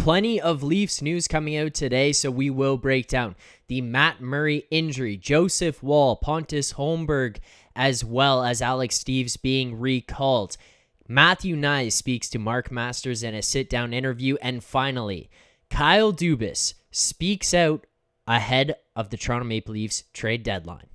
Plenty of Leafs news coming out today, so we will break down the Matt Murray injury, Joseph Woll, Pontus Holmberg, as well as Alex Steeves being recalled. Matthew Knies speaks to Mark Masters in a sit-down interview. And finally, Kyle Dubas speaks out ahead of the Toronto Maple Leafs trade deadline.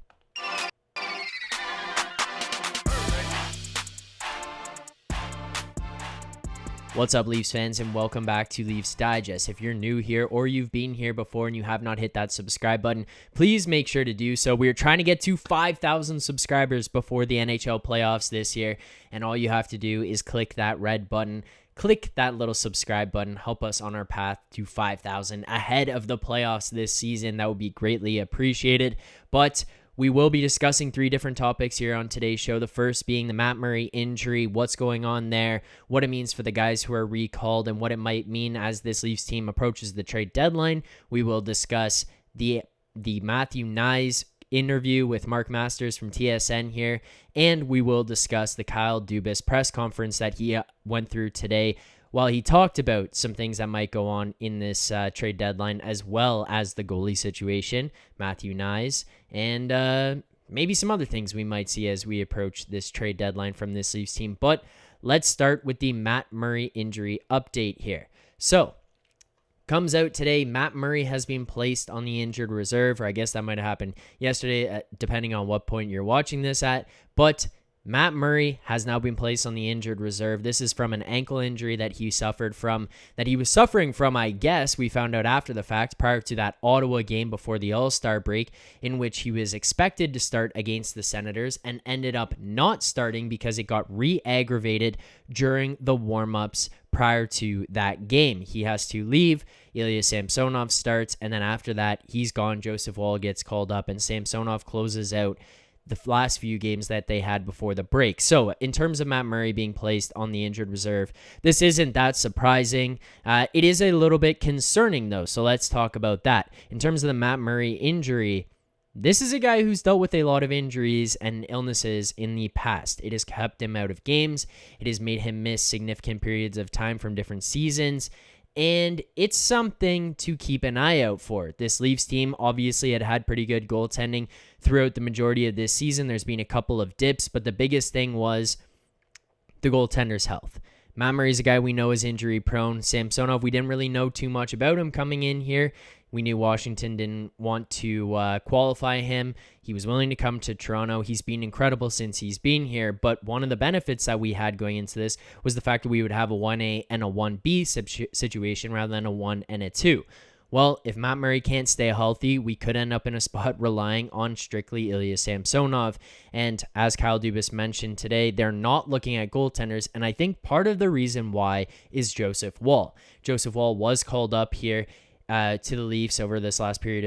What's up, Leafs fans, and welcome back to Leafs Digest. If you're new here or you've been here before and you have not hit that subscribe button, please make sure to do so. We're trying to get to 5,000 subscribers before the NHL playoffs this year, and all you have to do is click that red button. Click that little subscribe button. Help us on our path to 5,000 ahead of the playoffs this season. That would be greatly appreciated. But we will be discussing three different topics here on today's show. The first being the Matt Murray injury, what's going on there, what it means for the guys who are recalled, and what it might mean as this Leafs team approaches the trade deadline. We will discuss the Matthew Knies interview with Mark Masters from TSN here, and we will discuss the Kyle Dubas press conference that he went through today, while he talked about some things that might go on in this trade deadline, as well as the goalie situation, Matthew Knies, and maybe some other things we might see as we approach this trade deadline from this Leafs team. But let's start with the Matt Murray injury update here. So, comes out today, Matt Murray has been placed on the injured reserve, or I guess that might have happened yesterday, depending on what point you're watching this at, but Matt Murray has now been placed on the injured reserve. This is from an ankle injury that he was suffering from, I guess. We found out after the fact, prior to that Ottawa game before the All-Star break, in which he was expected to start against the Senators and ended up not starting because it got re-aggravated during the warm-ups prior to that game. He has to leave. Ilya Samsonov starts, and then after that, he's gone. Joseph Woll gets called up, and Samsonov closes out the last few games that they had before the break. So in terms of Matt Murray being placed on the injured reserve, this isn't that surprising. It is a little bit concerning, though, so let's talk about that. In terms of the Matt Murray injury, this is a guy who's dealt with a lot of injuries and illnesses in the past. It has kept him out of games. It has made him miss significant periods of time from different seasons. And it's something to keep an eye out for. This Leafs team obviously had pretty good goaltending throughout the majority of this season. There's been a couple of dips, but the biggest thing was the goaltender's health. Matt Murray's a guy we know is injury prone. Samsonov, we didn't really know too much about him coming in here. We knew Washington didn't want to qualify him. He was willing to come to Toronto. He's been incredible since he's been here, but one of the benefits that we had going into this was the fact that we would have a 1A and a 1B situation rather than a 1 and a 2. Well, if Matt Murray can't stay healthy, we could end up in a spot relying on strictly Ilya Samsonov. And as Kyle Dubas mentioned today, they're not looking at goaltenders, and I think part of the reason why is Joseph Woll. Joseph Woll was called up here to the Leafs over this last few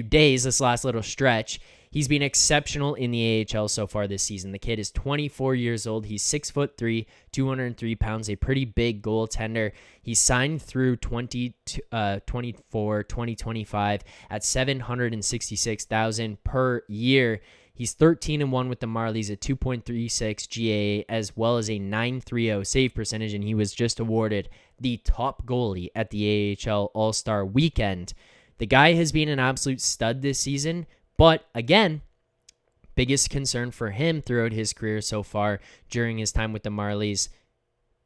days, this last little stretch. He's been exceptional in the AHL so far this season. The kid is 24 years old. He's 6'3", 203 pounds, a pretty big goaltender. He's signed through 2025 at $766,000 per year. He's 13-1 with the Marlies, a 2.36 GAA, as well as a .930 save percentage, and he was just awarded the top goalie at the AHL All-Star Weekend. The guy has been an absolute stud this season, but again, biggest concern for him throughout his career so far during his time with the Marlies,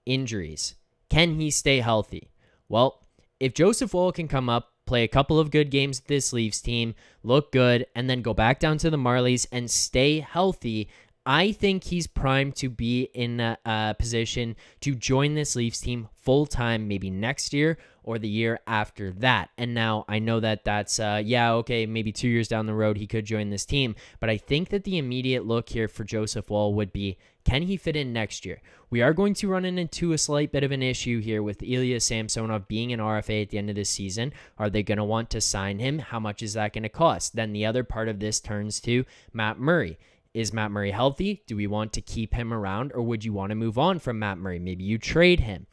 injuries. Can he stay healthy? Well, if Joseph Woll can come up, play a couple of good games with this Leafs team, look good, and then go back down to the Marlies and stay healthy, I think he's primed to be in a position to join this Leafs team full-time maybe next year or the year after that. And now I know that that's, maybe 2 years down the road he could join this team, but I think that the immediate look here for Joseph Woll would be, can he fit in next year? We are going to run into a slight bit of an issue here with Ilya Samsonov being an RFA at the end of this season. Are they going to want to sign him? How much is that going to cost? Then the other part of this turns to Matt Murray. Is Matt Murray healthy? Do we want to keep him around, or would you want to move on from Matt Murray? Maybe you trade him.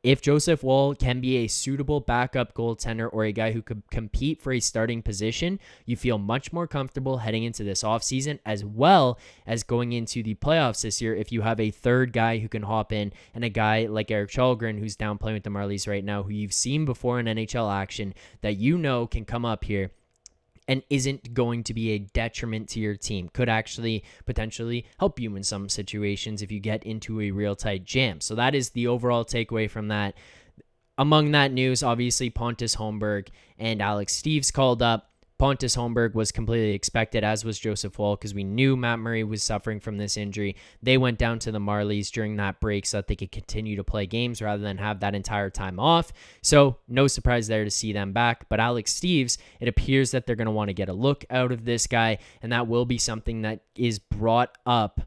if Joseph Woll can be a suitable backup goaltender or a guy who could compete for a starting position, you feel much more comfortable heading into this offseason, as well as going into the playoffs this year if you have a third guy who can hop in and a guy like Eric Kallgren, who's down playing with the Marlies right now, who you've seen before in NHL action, that you know can come up here and isn't going to be a detriment to your team. Could actually potentially help you in some situations if you get into a real tight jam. So that is the overall takeaway from that. Among that news, obviously Pontus Holmberg and Alex Steeves called up. Pontus Holmberg was completely expected, as was Joseph Woll, because we knew Matt Murray was suffering from this injury. They went down to the Marlies during that break so that they could continue to play games rather than have that entire time off. So no surprise there to see them back. But Alex Steeves, it appears that they're going to want to get a look out of this guy, and that will be something that is brought up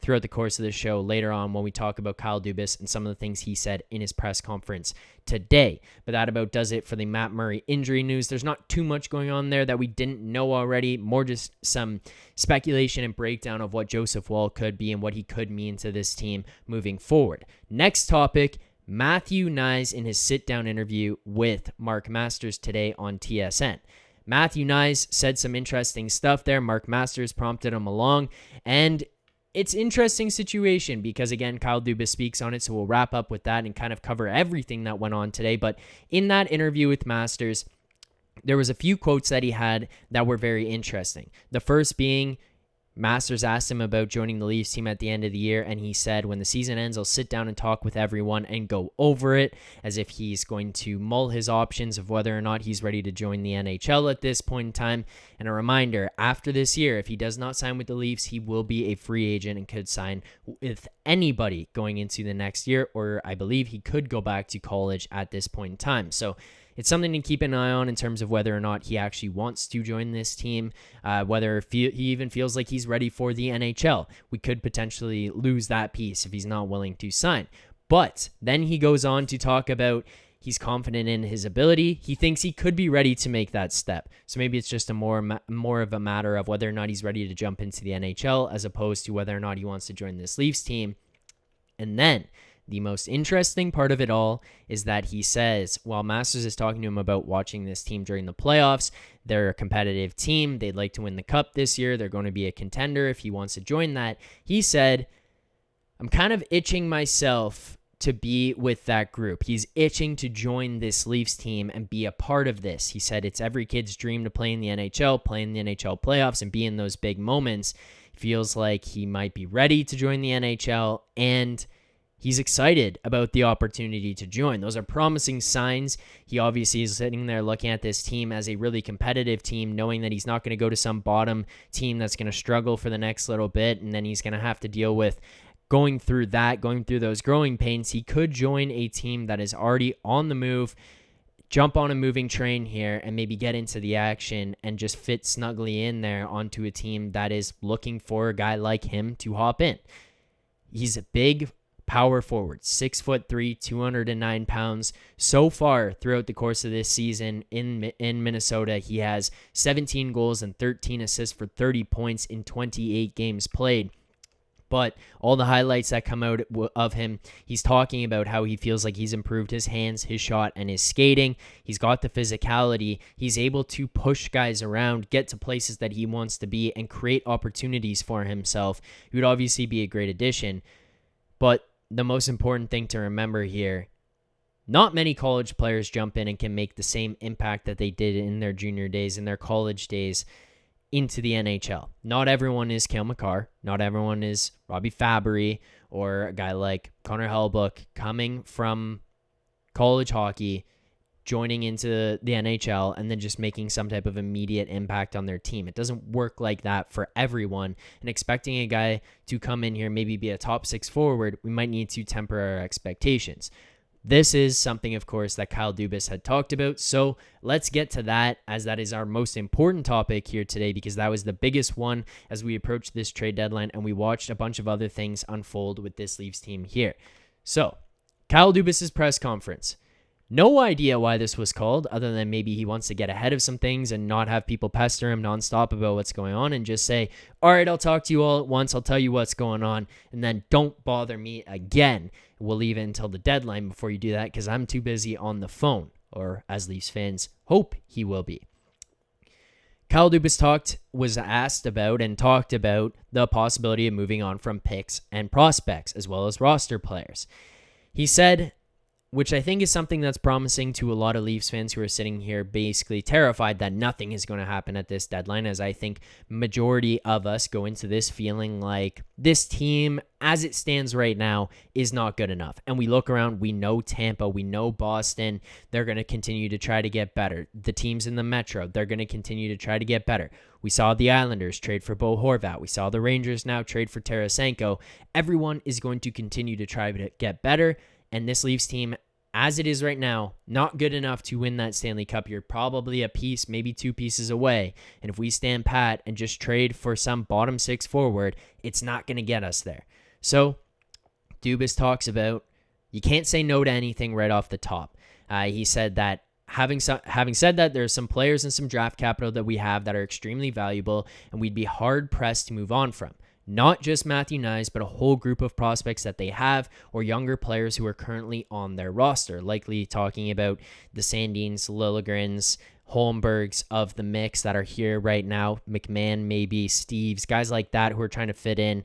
throughout the course of the show later on when we talk about Kyle Dubas and some of the things he said in his press conference today. But that about does it for the Matt Murray injury news. There's not too much going on there that we didn't know already, more just some speculation and breakdown of what Joseph Woll could be and what he could mean to this team moving forward. Next topic, Matthew Knies in his sit-down interview with Mark Masters today on TSN. Matthew Knies said some interesting stuff there. Mark Masters prompted him along, and it's an interesting situation because, again, Kyle Dubas speaks on it, so we'll wrap up with that and kind of cover everything that went on today. But in that interview with Masters, there was a few quotes that he had that were very interesting. The first being, Masters asked him about joining the Leafs team at the end of the year, and he said, when the season ends, I'll sit down and talk with everyone and go over it, as if he's going to mull his options of whether or not he's ready to join the NHL at this point in time. And a reminder, after this year, if he does not sign with the Leafs, he will be a free agent and could sign with anybody going into the next year, or I believe he could go back to college at this point in time. So it's something to keep an eye on in terms of whether or not he actually wants to join this team, whether he even feels like he's ready for the NHL. We could potentially lose that piece if he's not willing to sign. But then he goes on to talk about he's confident in his ability. He thinks he could be ready to make that step. So maybe it's just a more of a matter of whether or not he's ready to jump into the NHL as opposed to whether or not he wants to join this Leafs team. And then the most interesting part of it all is that he says, while Masters is talking to him about watching this team during the playoffs, they're a competitive team. They'd like to win the cup this year. They're going to be a contender if he wants to join that. He said, I'm kind of itching myself to be with that group. He's itching to join this Leafs team and be a part of this. He said it's every kid's dream to play in the NHL, play in the NHL playoffs, and be in those big moments. Feels like he might be ready to join the NHL, and he's excited about the opportunity to join. Those are promising signs. He obviously is sitting there looking at this team as a really competitive team, knowing that he's not going to go to some bottom team that's going to struggle for the next little bit, and then he's going to have to deal with going through those growing pains. He could join a team that is already on the move, jump on a moving train here, and maybe get into the action and just fit snugly in there onto a team that is looking for a guy like him to hop in. He's a big power forward, 6'3", 209 pounds. So far throughout the course of this season in Minnesota, he has 17 goals and 13 assists for 30 points in 28 games played. But all the highlights that come out of him, he's talking about how he feels like he's improved his hands, his shot, and his skating. He's got the physicality. He's able to push guys around, get to places that he wants to be, and create opportunities for himself. He would obviously be a great addition. But the most important thing to remember here, not many college players jump in and can make the same impact that they did in their junior days, in their college days, into the NHL. Not everyone is Cale Makar. Not everyone is Robbie Fabry or a guy like Connor Hellebuyck coming from college hockey, joining into the NHL, and then just making some type of immediate impact on their team. It doesn't work like that for everyone. And expecting a guy to come in here, maybe be a top six forward, we might need to temper our expectations. This is something, of course, that Kyle Dubas had talked about. So let's get to that, as that is our most important topic here today, because that was the biggest one as we approached this trade deadline, and we watched a bunch of other things unfold with this Leafs team here. So Kyle Dubas's press conference. No idea why this was called, other than maybe he wants to get ahead of some things and not have people pester him nonstop about what's going on and just say, all right, I'll talk to you all at once. I'll tell you what's going on, and then don't bother me again. We'll leave it until the deadline before you do that because I'm too busy on the phone, or as Leafs fans hope he will be. Kyle Dubas was asked about and talked about the possibility of moving on from picks and prospects, as well as roster players. He said, which I think is something that's promising to a lot of Leafs fans who are sitting here basically terrified that nothing is going to happen at this deadline, as I think majority of us go into this feeling like this team, as it stands right now, is not good enough. And we look around, we know Tampa, we know Boston, they're going to continue to try to get better. The teams in the Metro, they're going to continue to try to get better. We saw the Islanders trade for Bo Horvat. We saw the Rangers now trade for Tarasenko. Everyone is going to continue to try to get better. And this Leafs team, as it is right now, not good enough to win that Stanley Cup. You're probably a piece, maybe two pieces away. And if we stand pat and just trade for some bottom six forward, it's not going to get us there. So Dubas talks about you can't say no to anything right off the top. He said that having said that, there's some players and some draft capital that we have that are extremely valuable and we'd be hard pressed to move on from. Not just Matthew Knies, but a whole group of prospects that they have or younger players who are currently on their roster. Likely talking about the Sandins, Lilligrens, Holmbergs of the mix that are here right now. McMahon, maybe Steves, guys like that who are trying to fit in,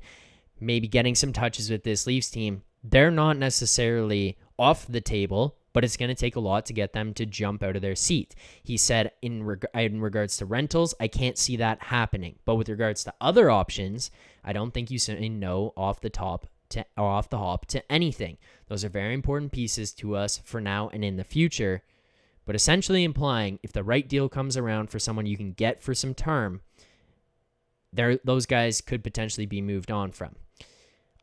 maybe getting some touches with this Leafs team. They're not necessarily off the table, but it's going to take a lot to get them to jump out of their seat. He said in regards to rentals, I can't see that happening. But with regards to other options, I don't think you say no off the hop to anything. Those are very important pieces to us for now and in the future. But essentially implying if the right deal comes around for someone you can get for some term, those guys could potentially be moved on from.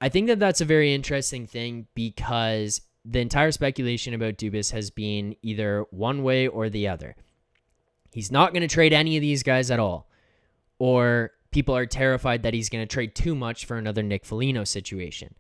I think that that's a very interesting thing because the entire speculation about Dubas has been either one way or the other. He's not going to trade any of these guys at all. Or people are terrified that he's going to trade too much for another Nick Foligno situation.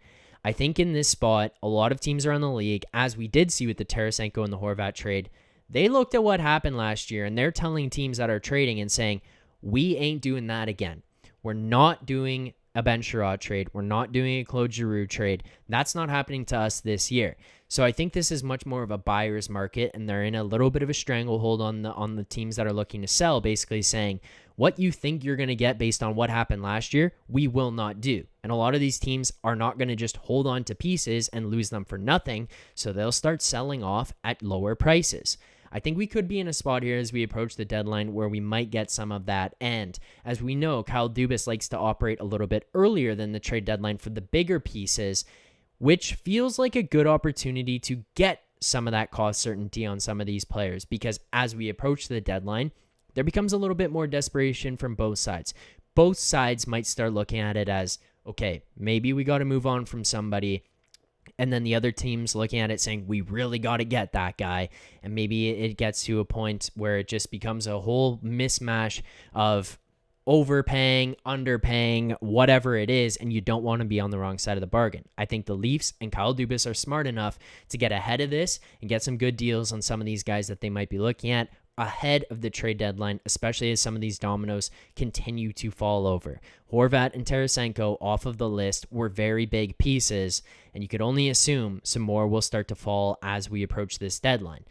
I think in this spot, a lot of teams around the league, as we did see with the Tarasenko and the Horvat trade, they looked at what happened last year and they're telling teams that are trading and saying, we ain't doing that again. We're not doing a Ben Sherrod trade. We're not doing a Claude Giroux trade. That's not happening to us this year. So I think this is much more of a buyer's market, and they're in a little bit of a stranglehold on the teams that are looking to sell, basically saying, what you think you're going to get based on what happened last year, we will not do. And a lot of these teams are not going to just hold on to pieces and lose them for nothing, so they'll start selling off at lower prices. I think we could be in a spot here as we approach the deadline where we might get some of that. And as we know, Kyle Dubas likes to operate a little bit earlier than the trade deadline for the bigger pieces, which feels like a good opportunity to get some of that cost certainty on some of these players. Because as we approach the deadline, there becomes a little bit more desperation from both sides. Both sides might start looking at it as, okay, maybe we got to move on from somebody. And then the other team's looking at it saying, we really got to get that guy. And maybe it gets to a point where it just becomes a whole mismatch of overpaying, underpaying, whatever it is, and you don't want to be on the wrong side of the bargain. I think the Leafs and Kyle Dubas are smart enough to get ahead of this and get some good deals on some of these guys that they might be looking at ahead of the trade deadline, especially as some of these dominoes continue to fall over. Horvat and Tarasenko off of the list were very big pieces, and you could only assume some more will start to fall as we approach this deadline.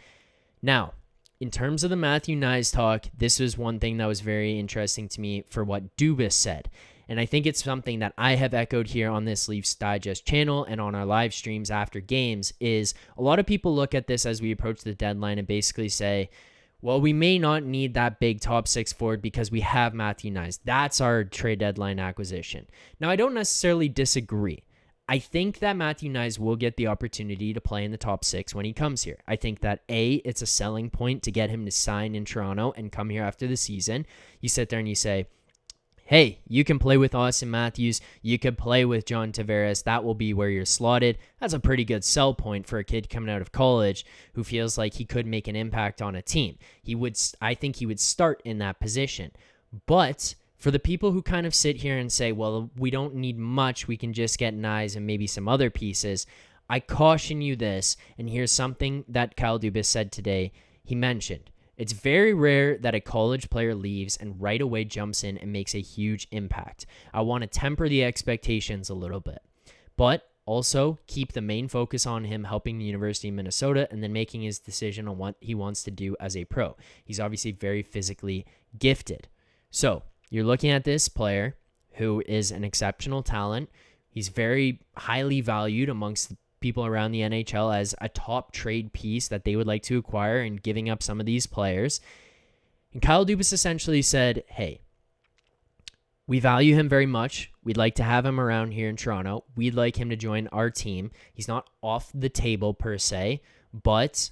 Now, in terms of the Matthew Knies talk, this was one thing that was very interesting to me for what Dubas said. And I think it's something that I have echoed here on this Leafs Digest channel and on our live streams after games is a lot of people look at this as we approach the deadline and basically say, well, we may not need that big top six forward because we have Matthew Knies. That's our trade deadline acquisition. Now, I don't necessarily disagree. I think that Matthew Knies will get the opportunity to play in the top six when he comes here. I think that, it's a selling point to get him to sign in Toronto and come here after the season. You sit there and you say, hey, you can play with Austin Matthews. You could play with John Tavares. That will be where you're slotted. That's a pretty good sell point for a kid coming out of college who feels like he could make an impact on a team. I think he would start in that position. But for the people who kind of sit here and say, well, we don't need much, we can just get Knies and maybe some other pieces, I caution you this, and here's something that Kyle Dubas said today. He mentioned, it's very rare that a college player leaves and right away jumps in and makes a huge impact. I want to temper the expectations a little bit, but also keep the main focus on him helping the University of Minnesota and then making his decision on what he wants to do as a pro. He's obviously very physically gifted. So you're looking at this player who is an exceptional talent. He's very highly valued amongst people around the NHL as a top trade piece that they would like to acquire and giving up some of these players. And Kyle Dubas essentially said, hey, we value him very much. We'd like to have him around here in Toronto. We'd like him to join our team. He's not off the table per se, but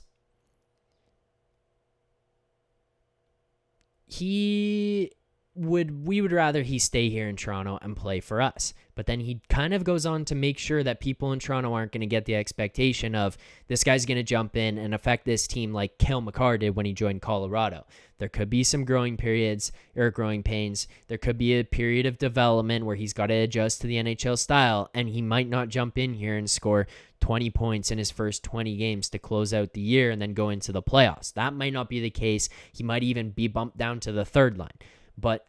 we would rather he stay here in Toronto and play for us. But then he kind of goes on to make sure that people in Toronto aren't going to get the expectation of this guy's going to jump in and affect this team like Cale Makar did when he joined Colorado. There could be some growing pains. There could be a period of development where he's got to adjust to the NHL style, and he might not jump in here and score 20 points in his first 20 games to close out the year and then go into the playoffs. That might not be the case. He might even be bumped down to the third line. But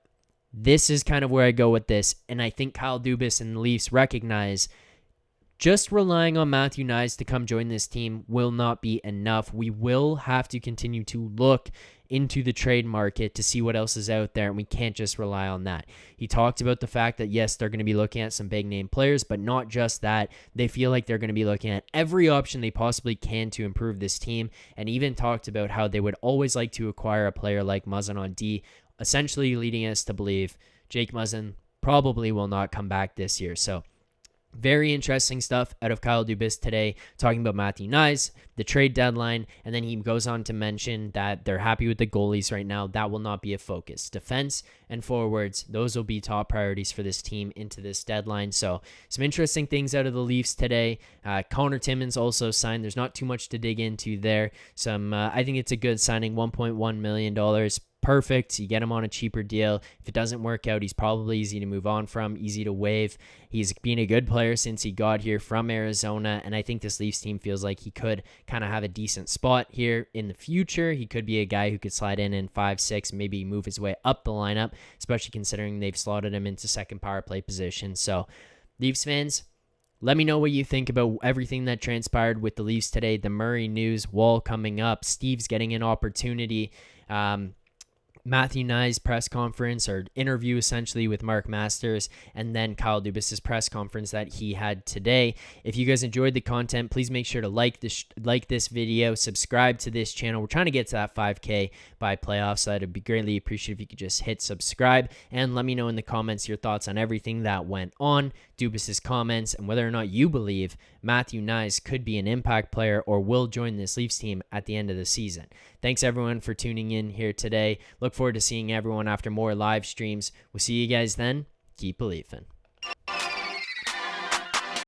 this is kind of where I go with this, and I think Kyle Dubas and the Leafs recognize just relying on Matthew Knies to come join this team will not be enough. We will have to continue to look into the trade market to see what else is out there, and we can't just rely on that. He talked about the fact that, yes, they're going to be looking at some big-name players, but not just that. They feel like they're going to be looking at every option they possibly can to improve this team, and even talked about how they would always like to acquire a player like Muzzin on D, essentially leading us to believe Jake Muzzin probably will not come back this year. So very interesting stuff out of Kyle Dubas today, talking about Matthew Knies, the trade deadline, and then he goes on to mention that they're happy with the goalies right now. That will not be a focus. Defense and forwards, those will be top priorities for this team into this deadline. So some interesting things out of the Leafs today. Connor Timmins also signed. There's not too much to dig into there. I think it's a good signing, $1.1 million. Perfect. You get him on a cheaper deal. If it doesn't work out, he's probably easy to move on from, easy to waive. He's been a good player since he got here from Arizona, and I think this Leafs team feels like he could kind of have a decent spot here in the future. He could be a guy who could slide in 5-6, maybe move his way up the lineup, especially considering they've slotted him into second power play position. So, Leafs fans, let me know what you think about everything that transpired with the Leafs today. The Murray news, Wall coming up, Steve's getting an opportunity. Matthew Knies' press conference or interview essentially with Mark Masters, and then Kyle Dubas' press conference that he had today. If you guys enjoyed the content, please make sure to like this video, subscribe to this channel. We're trying to get to that 5K by playoffs, so that'd be greatly appreciated if you could just hit subscribe, and let me know in the comments your thoughts on everything that went on, Dubas' comments, and whether or not you believe Matthew Knies could be an impact player or will join this Leafs team at the end of the season. Thanks everyone for tuning in here today. Look forward to seeing everyone after more live streams. We'll see you guys then. Keep believing.